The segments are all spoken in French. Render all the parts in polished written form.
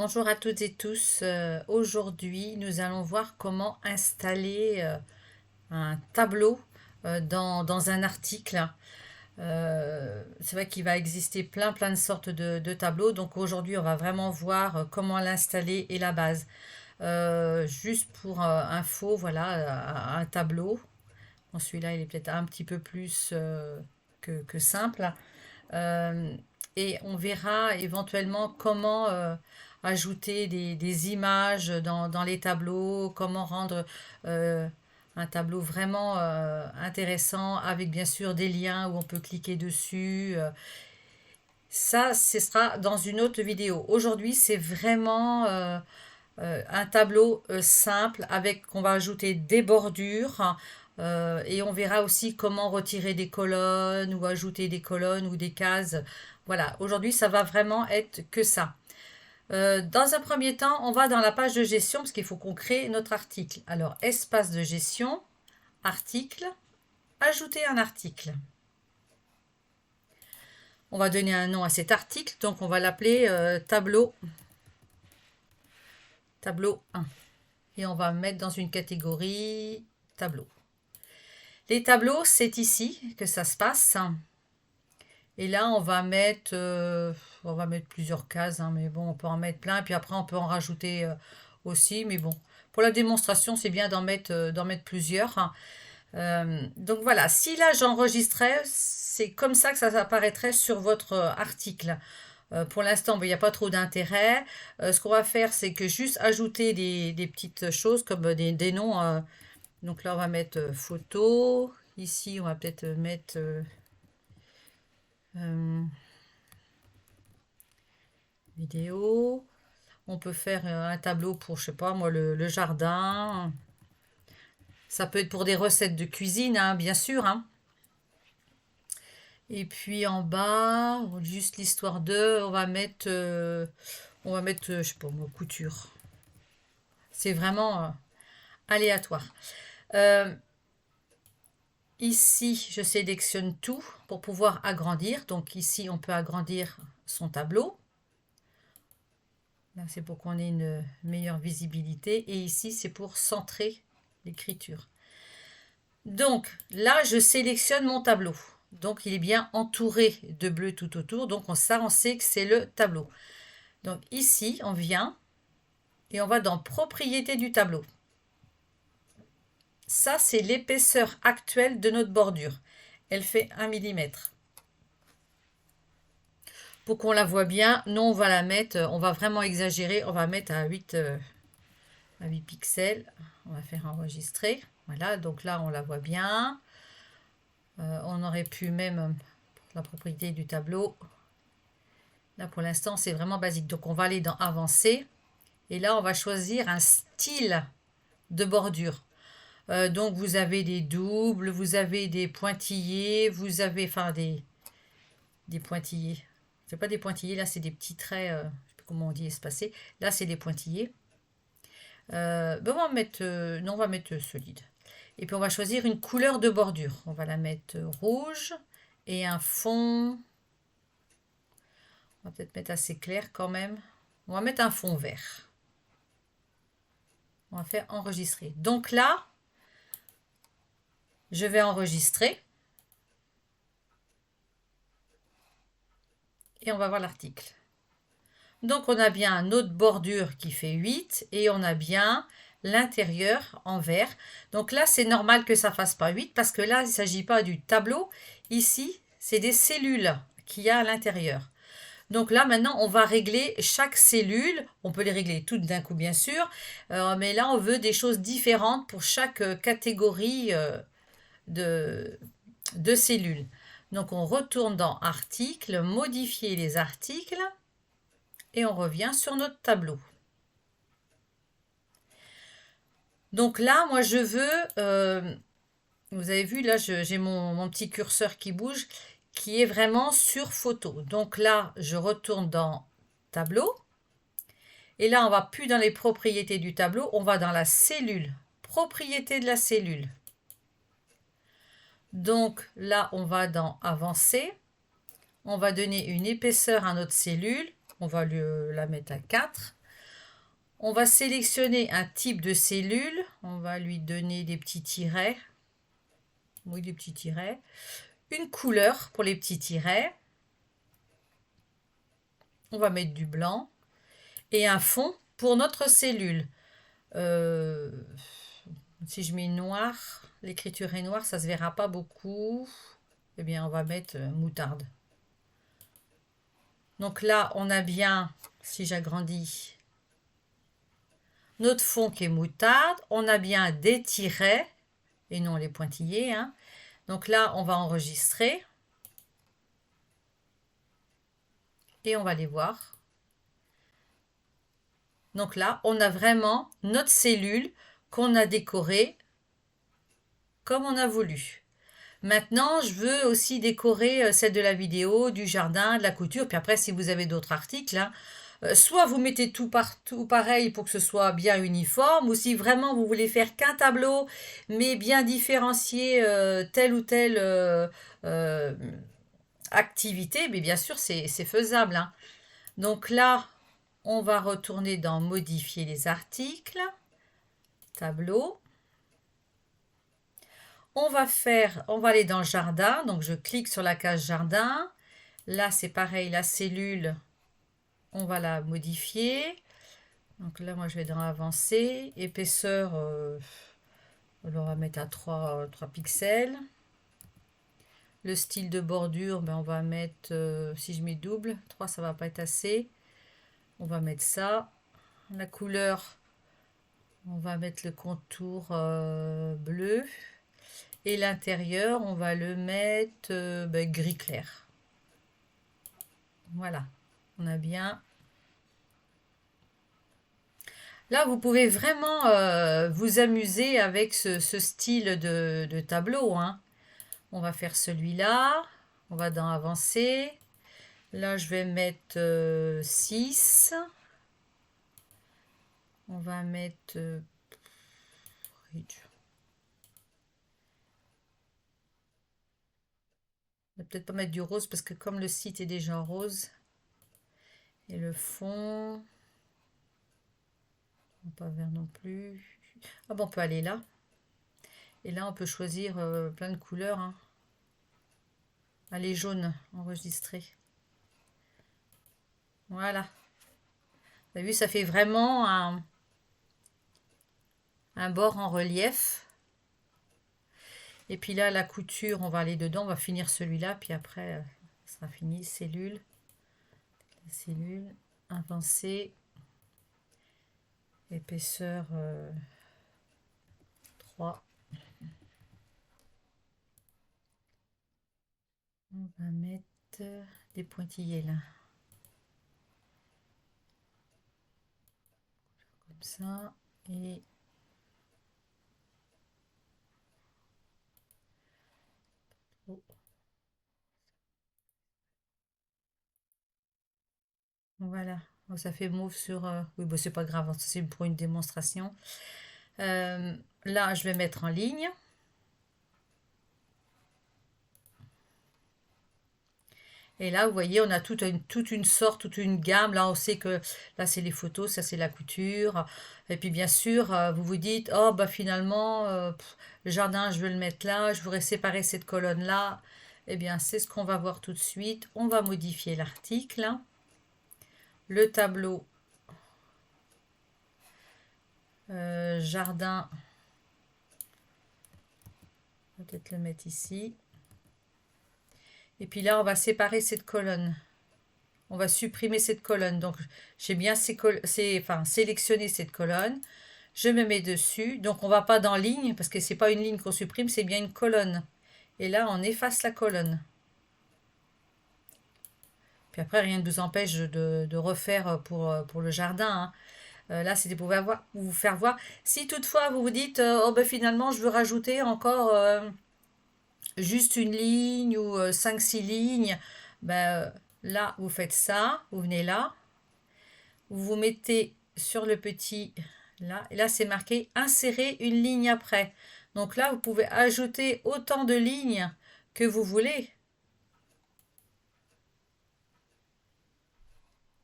Bonjour à toutes et tous. Aujourd'hui, nous allons voir comment installer un tableau dans un article. C'est vrai qu'il va exister plein de sortes de tableaux. Donc aujourd'hui, on va vraiment voir comment l'installer et la base. Juste pour info, voilà, un tableau. Bon, celui-là, il est peut-être un petit peu plus que simple. Euh, et on verra éventuellement comment ajouter des images dans les tableaux, comment rendre euh, un tableau vraiment intéressant avec bien sûr des liens où on peut cliquer dessus. Ça, ce sera dans une autre vidéo. Aujourd'hui, c'est vraiment un tableau simple avec qu'on va ajouter des bordures et on verra aussi comment retirer des colonnes ou ajouter des colonnes ou des cases. Voilà, aujourd'hui ça va vraiment être que ça. Dans un premier temps, on va dans la page de gestion parce qu'il faut qu'on crée notre article. Alors, espace de gestion, article, ajouter un article. On va donner un nom à cet article, donc on va l'appeler tableau 1. Et on va mettre dans une catégorie tableau. Les tableaux, c'est ici que ça se passe. Et là, on va mettre plusieurs cases, hein, mais bon, on peut en mettre plein. Et puis après, on peut en rajouter aussi. Mais bon, pour la démonstration, c'est bien d'en mettre plusieurs, hein. Donc voilà, si là j'enregistrais, c'est comme ça que ça apparaîtrait sur votre article. Pour l'instant, ben, il n'y a pas trop d'intérêt. Ce qu'on va faire, c'est que juste ajouter des petites choses comme des noms. Donc là, on va mettre photo. Ici, on va peut-être mettre euh, vidéo. On peut faire un tableau pour, je sais pas moi, le jardin. Ça peut être pour des recettes de cuisine, hein, bien sûr, hein. Et puis en bas, juste l'histoire de, on va mettre, je sais pas moi, couture. C'est vraiment aléatoire. Euh, Ici, je sélectionne tout pour pouvoir agrandir. Donc ici, on peut agrandir son tableau. Là, c'est pour qu'on ait une meilleure visibilité. Et ici, c'est pour centrer l'écriture. Donc là, je sélectionne mon tableau. Donc il est bien entouré de bleu tout autour. Donc on sait que c'est le tableau. Donc ici, on vient et on va dans propriété du tableau. Ça, c'est l'épaisseur actuelle de notre bordure. Elle fait 1 millimètre. Pour qu'on la voit bien, nous on va la mettre, on va vraiment exagérer, on va mettre à 8 pixels. On va faire enregistrer. Voilà, donc là on la voit bien. On aurait pu même la propriété du tableau. Là pour l'instant c'est vraiment basique. Donc on va aller dans avancer. Et là on va choisir un style de bordure. Donc vous avez des doubles, vous avez des pointillés, vous avez enfin des pointillés. C'est pas des pointillés, là c'est des petits traits, je sais plus comment on dit espacés. Là c'est des pointillés. Ben, non, on va mettre solide. Et puis on va choisir une couleur de bordure. On va la mettre rouge et un fond. On va peut-être mettre assez clair quand même. On va mettre un fond vert. On va faire enregistrer. Donc là, je vais enregistrer et on va voir l'article. Donc on a bien notre bordure qui fait 8 et on a bien l'intérieur en vert. Donc là, c'est normal que ça fasse pas 8 parce que là, il ne s'agit pas du tableau. Ici, c'est des cellules qu'il y a à l'intérieur. Donc là, maintenant, on va régler chaque cellule. On peut les régler toutes d'un coup, bien sûr. Mais là, on veut des choses différentes pour chaque catégorie de, de cellules. Donc, on retourne dans Articles, modifier les articles et on revient sur notre tableau. Donc là, moi, je veux, vous avez vu, là, j'ai mon petit curseur qui bouge, qui est vraiment sur photo. Donc là, je retourne dans tableau. Et là, on va plus dans les propriétés du tableau, on va dans la cellule. Propriété de la cellule. Donc là, on va dans avancer. On va donner une épaisseur à notre cellule. On va la mettre à 4. On va sélectionner un type de cellule. On va lui donner des petits tirets. Oui, des petits tirets. Une couleur pour les petits tirets. On va mettre du blanc. Et un fond pour notre cellule. Euh, si je mets noir, l'écriture est noire, ça se verra pas beaucoup. Eh bien, on va mettre moutarde. Donc là, on a bien, si j'agrandis, notre fond qui est moutarde. On a bien des tirets et non les pointillés, hein. Donc là, on va enregistrer et on va les voir. Donc là, on a vraiment notre cellule qu'on a décorée comme on a voulu. Maintenant, je veux aussi décorer celle de la vidéo, du jardin, de la couture. Puis après, si vous avez d'autres articles, hein, soit vous mettez tout partout pareil pour que ce soit bien uniforme, ou si vraiment vous voulez faire qu'un tableau, mais bien différencier telle ou telle euh, activité, mais bien sûr, c'est faisable, hein. Donc là, on va retourner dans modifier les articles, tableau. On va aller dans le jardin, donc je clique sur la case jardin. Là, c'est pareil, la cellule, on va la modifier. Donc là, moi, je vais dans avancer. Épaisseur, on va mettre à 3 pixels. Le style de bordure, ben, on va mettre, si je mets double, 3, ça va pas être assez. On va mettre ça. La couleur, on va mettre le contour bleu. Et l'intérieur, on va le mettre ben, gris clair. Voilà, on a bien. Là, vous pouvez vraiment vous amuser avec ce style de tableau, hein. On va faire celui-là. On va dans avancer. Là, je vais mettre 6. On va mettre... on va peut-être pas mettre du rose parce que comme le site est déjà rose. Et le fond... pas vert non plus. Ah bon, on peut aller là. Et là, on peut choisir plein de couleurs, hein. Allez, jaune, enregistré. Voilà. Vous avez vu, ça fait vraiment un bord en relief. Et puis là, la couture, on va aller dedans. On va finir celui-là. Puis après, ça sera fini. Cellule. Cellule. Avancer. Épaisseur 3. On va mettre des pointillés là. Comme ça. Et voilà. Oh, ça fait mauve sur... oui, bon, c'est pas grave. C'est pour une démonstration. Là, je vais mettre en ligne. Et là, vous voyez, on a toute une sorte, toute une gamme. Là, on sait que là, c'est les photos, ça, c'est la couture. Et puis, bien sûr, vous vous dites, oh, bah finalement, le jardin, je veux le mettre là, je voudrais séparer cette colonne-là. Eh bien, c'est ce qu'on va voir tout de suite. On va modifier l'article. Le tableau jardin, on va peut-être le mettre ici. Et puis là, on va séparer cette colonne. On va supprimer cette colonne. Donc, j'ai bien sélectionné cette colonne. Je me mets dessus. Donc, on ne va pas dans ligne parce que ce n'est pas une ligne qu'on supprime, c'est bien une colonne. Et là, on efface la colonne. Puis après, rien ne vous empêche de refaire pour le jardin, hein. Là, c'était pour vous faire voir. Si toutefois, vous vous dites, oh ben finalement, je veux rajouter encore juste une ligne ou 5-6 lignes, ben, là, vous faites ça. Vous venez là. Vous vous mettez sur le petit là, et là c'est marqué insérer une ligne après. Donc là, vous pouvez ajouter autant de lignes que vous voulez.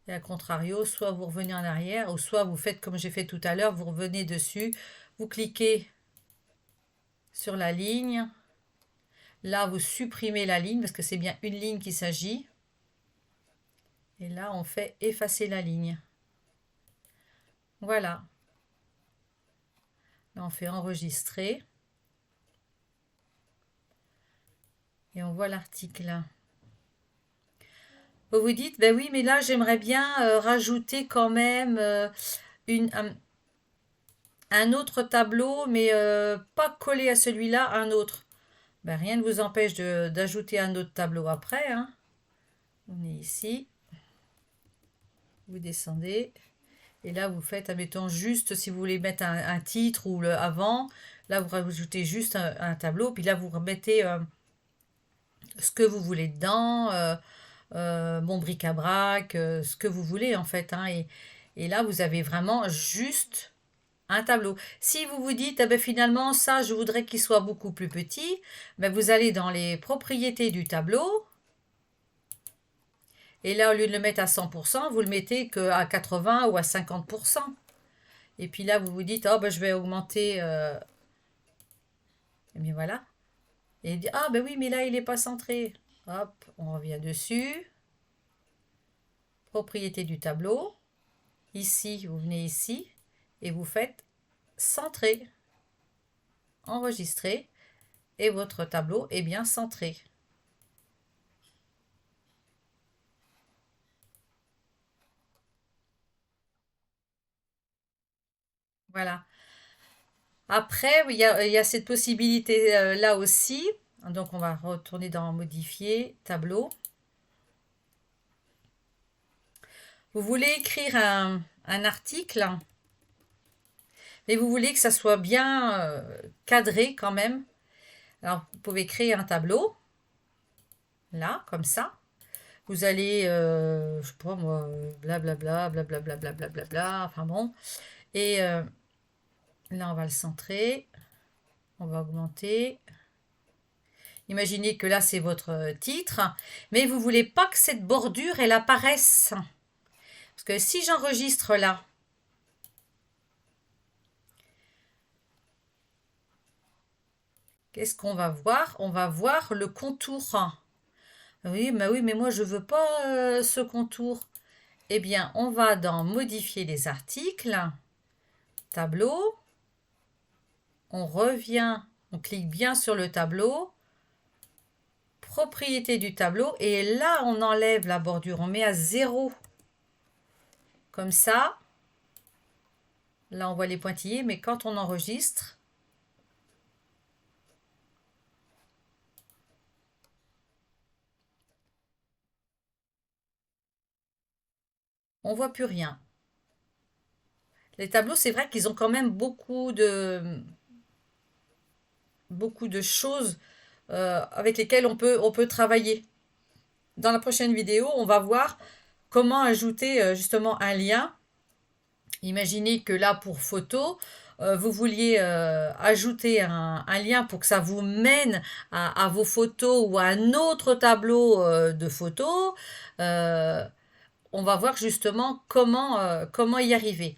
Et à contrario, soit vous revenez en arrière, ou soit vous faites comme j'ai fait tout à l'heure, vous revenez dessus, vous cliquez sur la ligne. Là, vous supprimez la ligne, parce que c'est bien une ligne qu'il s'agit. Et là, on fait effacer la ligne. Voilà. Là, on fait enregistrer. Et on voit l'article. Vous vous dites, ben oui, mais là, j'aimerais bien rajouter quand même une, un autre tableau, mais pas collé à celui-là, un autre. Ben, rien ne vous empêche d'ajouter un autre tableau après, hein. On est ici. Vous descendez. Et là, vous faites, admettons, juste si vous voulez mettre un titre ou le avant. Là, vous rajoutez juste un tableau. Puis là, vous remettez ce que vous voulez dedans. Bon bric-à-brac, ce que vous voulez en fait, hein, et là, vous avez vraiment juste un tableau. Si vous vous dites, eh ben, finalement, ça, je voudrais qu'il soit beaucoup plus petit, ben, vous allez dans les propriétés du tableau, et là, au lieu de le mettre à 100%, vous le mettez qu'à 80 ou à 50%. Et puis là, vous vous dites, oh, ben, je vais augmenter, et bien voilà. Et dit, ah ben oui, mais là, il n'est pas centré. Hop, on revient dessus. Propriété du tableau. Ici, vous venez ici et vous faites centrer, enregistrer et votre tableau est bien centré. Voilà. Après, il y a cette possibilité là aussi. Donc, on va retourner dans modifier, tableau. Vous voulez écrire un article, mais vous voulez que ça soit bien cadré quand même. Alors, vous pouvez créer un tableau, là, comme ça. Vous allez, je sais pas moi, blablabla, blablabla, blablabla, enfin bon. Et là, on va le centrer. On va augmenter. Imaginez que là, c'est votre titre. Mais vous voulez pas que cette bordure, elle apparaisse. Parce que si j'enregistre là, qu'est-ce qu'on va voir? On va voir le contour. Oui, mais moi, je veux pas ce contour. Eh bien, on va dans modifier les articles. Tableau. On revient, on clique bien sur le tableau. Propriété du tableau. Et là, on enlève la bordure. On met à 0. Comme ça. Là, on voit les pointillés. Mais quand on enregistre, on voit plus rien. Les tableaux, c'est vrai qu'ils ont quand même beaucoup de choses avec lesquelles on peut travailler. Dans la prochaine vidéo, on va voir comment ajouter justement un lien. Imaginez que là, pour photo, vous vouliez ajouter un lien pour que ça vous mène à vos photos ou à un autre tableau de photos. Euh, on va voir justement comment y arriver.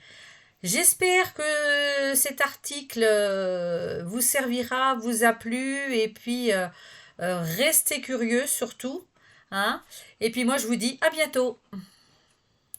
J'espère que cet article vous servira, vous a plu, et puis restez curieux surtout, hein. Et puis moi je vous dis à bientôt.